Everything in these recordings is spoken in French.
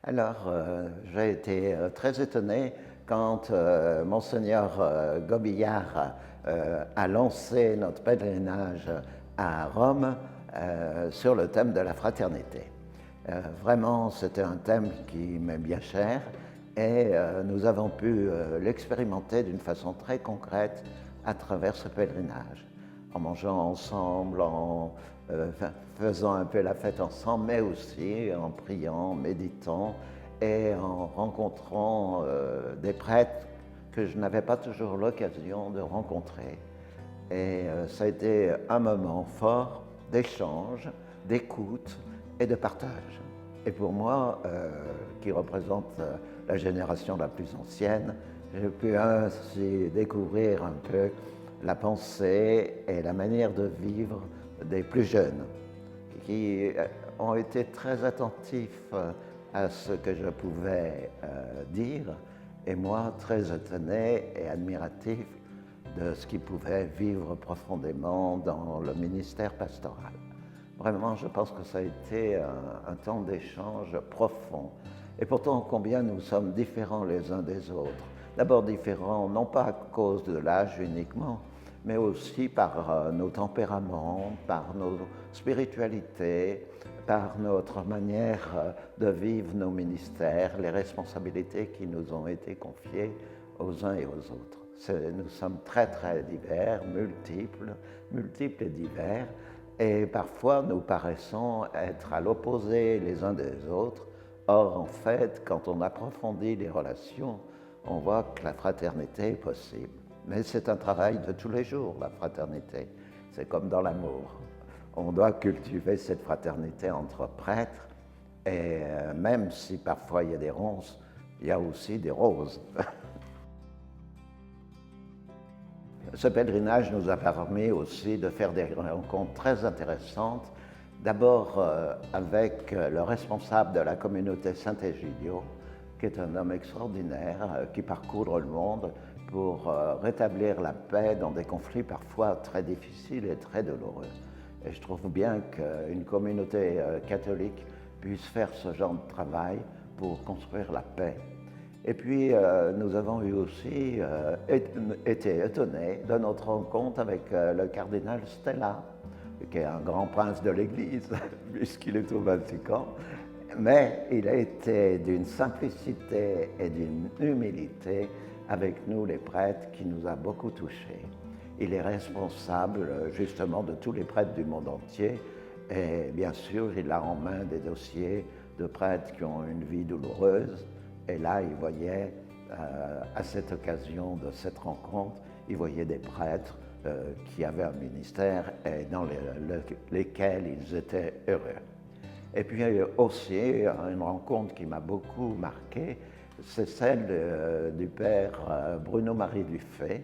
Alors, j'ai été très étonné quand Monseigneur Gobillard a lancé notre pèlerinage à Rome sur le thème de la fraternité. Vraiment, c'était un thème qui m'est bien cher et nous avons pu l'expérimenter d'une façon très concrète à travers ce pèlerinage, en mangeant ensemble, en faisant un peu la fête ensemble, mais aussi en priant, méditant et en rencontrant des prêtres que je n'avais pas toujours l'occasion de rencontrer. Et ça a été un moment fort d'échange, d'écoute et de partage. Et pour moi, qui représente la génération la plus ancienne, j'ai pu ainsi découvrir un peu la pensée et la manière de vivre des plus jeunes, qui ont été très attentifs à ce que je pouvais dire, et moi très étonné et admiratif de ce qu'ils pouvaient vivre profondément dans le ministère pastoral. Vraiment, je pense que ça a été un temps d'échange profond. Et pourtant, combien nous sommes différents les uns des autres. D'abord différents, non pas à cause de l'âge uniquement, mais aussi par nos tempéraments, par nos spiritualités, par notre manière de vivre nos ministères, les responsabilités qui nous ont été confiées aux uns et aux autres. Nous sommes très très divers, multiples et divers, et parfois nous paraissons être à l'opposé les uns des autres. Or, en fait, quand on approfondit les relations, on voit que la fraternité est possible. Mais c'est un travail de tous les jours, la fraternité. C'est comme dans l'amour. On doit cultiver cette fraternité entre prêtres, et même si parfois il y a des ronces, il y a aussi des roses. Ce pèlerinage nous a permis aussi de faire des rencontres très intéressantes. D'abord avec le responsable de la communauté Saint-Egidio, qui est un homme extraordinaire qui parcourt le monde pour rétablir la paix dans des conflits parfois très difficiles et très douloureux. Et je trouve bien qu'une communauté catholique puisse faire ce genre de travail pour construire la paix. Et puis, nous avons eu aussi été étonnés de notre rencontre avec le cardinal Stella, qui est un grand prince de l'Église, puisqu'il est au Vatican. Mais il a été d'une simplicité et d'une humilité avec nous, les prêtres, qui nous a beaucoup touchés. Il est responsable justement de tous les prêtres du monde entier, et bien sûr, il a en main des dossiers de prêtres qui ont une vie douloureuse. Et là, il voyait, à cette occasion de cette rencontre, il voyait des prêtres qui avaient un ministère et dans lesquels ils étaient heureux. Et puis aussi, une rencontre qui m'a beaucoup marqué, c'est celle du père Bruno-Marie Dufay,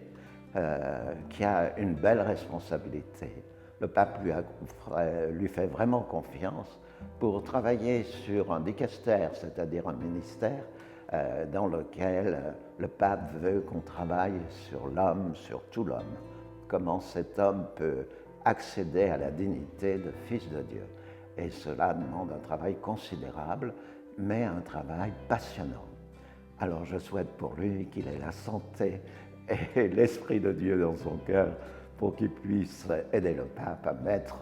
qui a une belle responsabilité. Le pape lui fait vraiment confiance pour travailler sur un dicastère, c'est-à-dire un ministère dans lequel le pape veut qu'on travaille sur l'homme, sur tout l'homme. Comment cet homme peut accéder à la dignité de fils de Dieu. Et cela demande un travail considérable, mais un travail passionnant. Alors je souhaite pour lui qu'il ait la santé et l'Esprit de Dieu dans son cœur pour qu'il puisse aider le pape à mettre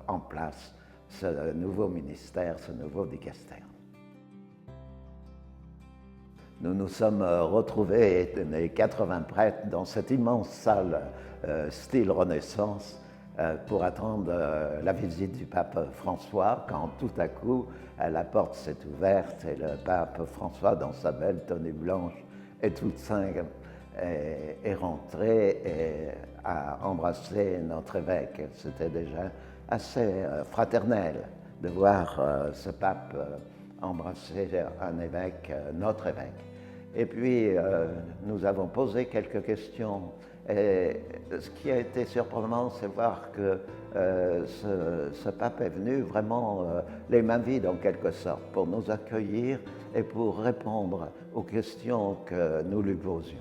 en place ce nouveau ministère, ce nouveau dicastère. Nous nous sommes retrouvés, les 80 prêtres, dans cette immense salle style Renaissance pour attendre la visite du pape François, quand tout à coup la porte s'est ouverte et le pape François, dans sa belle tenue blanche et toute simple, est rentré et a embrassé notre évêque. C'était déjà assez fraternel de voir ce pape embrasser un évêque, notre évêque. Et puis, nous avons posé quelques questions. Et ce qui a été surprenant, c'est voir que ce pape est venu vraiment les mains vides en quelque sorte, pour nous accueillir et pour répondre aux questions que nous lui posions.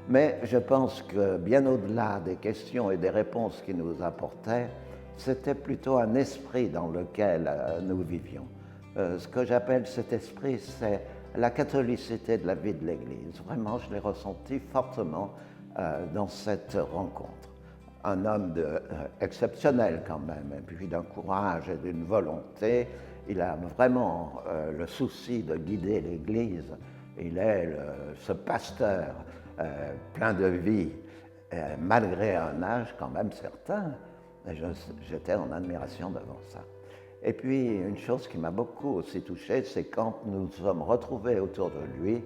Mais je pense que bien au-delà des questions et des réponses qu'il nous apportait, c'était plutôt un esprit dans lequel nous vivions. ce que j'appelle cet esprit, c'est la catholicité de la vie de l'Église. Vraiment, je l'ai ressenti fortement dans cette rencontre. Un homme exceptionnel quand même, et puis d'un courage et d'une volonté. Il a vraiment le souci de guider l'Église. Il est ce pasteur plein de vie, malgré un âge quand même certain. J'étais en admiration devant ça. Et puis, une chose qui m'a beaucoup aussi touché, c'est quand nous nous sommes retrouvés autour de lui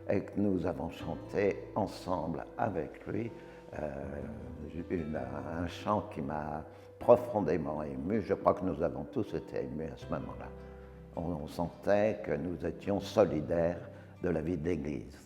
et que nous avons chanté ensemble avec lui un chant qui m'a profondément ému. Je crois que nous avons tous été émus à ce moment-là. On sentait que nous étions solidaires de la vie de l'Église.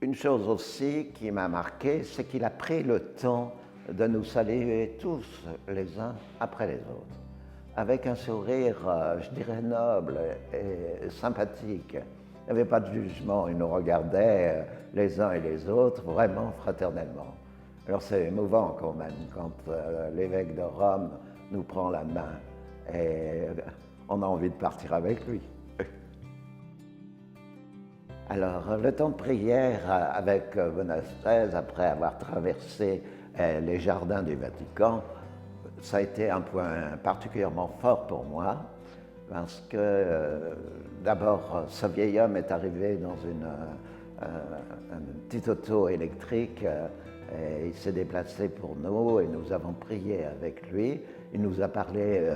Une chose aussi qui m'a marqué, c'est qu'il a pris le temps de nous saluer tous les uns après les autres, avec un sourire, je dirais, noble et sympathique. Il n'y avait pas de jugement, il nous regardait les uns et les autres vraiment fraternellement. Alors c'est émouvant quand même quand l'évêque de Rome nous prend la main et on a envie de partir avec lui. Alors, le temps de prière avec Benoît XVI, après avoir traversé les jardins du Vatican, ça a été un point particulièrement fort pour moi, parce que d'abord, ce vieil homme est arrivé dans une petite auto électrique, et il s'est déplacé pour nous et nous avons prié avec lui. Il nous a parlé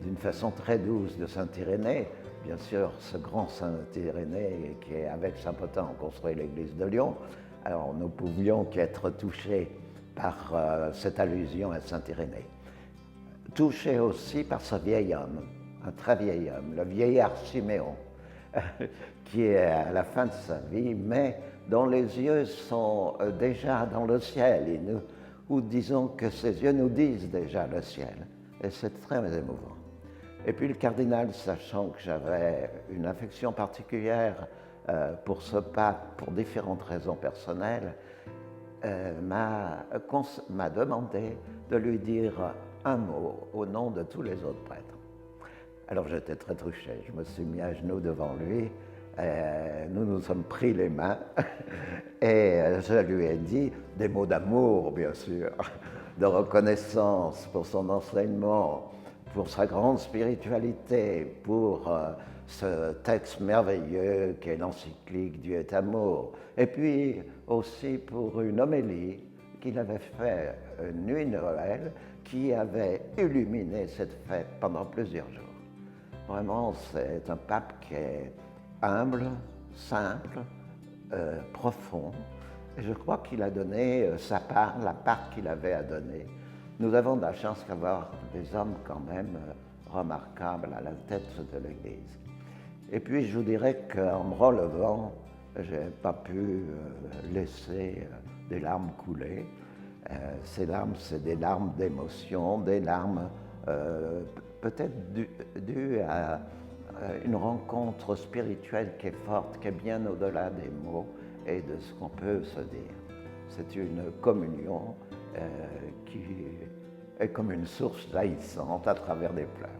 d'une façon très douce de Saint-Irénée. Bien sûr, ce grand Saint-Irénée qui est avec Saint-Potin a construit l'église de Lyon. Alors nous pouvions qu'être touchés par cette allusion à Saint-Irénée. Touchés aussi par ce vieil homme, un très vieil homme, le vieillard Siméon, qui est à la fin de sa vie, mais dont les yeux sont déjà dans le ciel, ou disons que ses yeux nous disent déjà le ciel. Et c'est très émouvant. Et puis le cardinal, sachant que j'avais une affection particulière pour ce pape, pour différentes raisons personnelles, m'a demandé de lui dire un mot au nom de tous les autres prêtres. Alors j'étais très touché, je me suis mis à genoux devant lui, nous nous sommes pris les mains et je lui ai dit des mots d'amour, bien sûr, de reconnaissance pour son enseignement, pour sa grande spiritualité, pour ce texte merveilleux qu'est l'encyclique Dieu est amour, et puis aussi pour une homélie qu'il avait faite une nuit de Noël qui avait illuminé cette fête pendant plusieurs jours. Vraiment, c'est un pape qui est humble, simple, profond, et je crois qu'il a donné sa part, la part qu'il avait à donner. Nous avons de la chance d'avoir des hommes quand même remarquables à la tête de l'Église. Et puis je vous dirais qu'en me relevant, je n'ai pas pu laisser des larmes couler. Ces larmes, c'est des larmes d'émotion, des larmes peut-être dues à une rencontre spirituelle qui est forte, qui est bien au-delà des mots et de ce qu'on peut se dire. C'est une communion qui est comme une source jaillissante à travers des pleurs.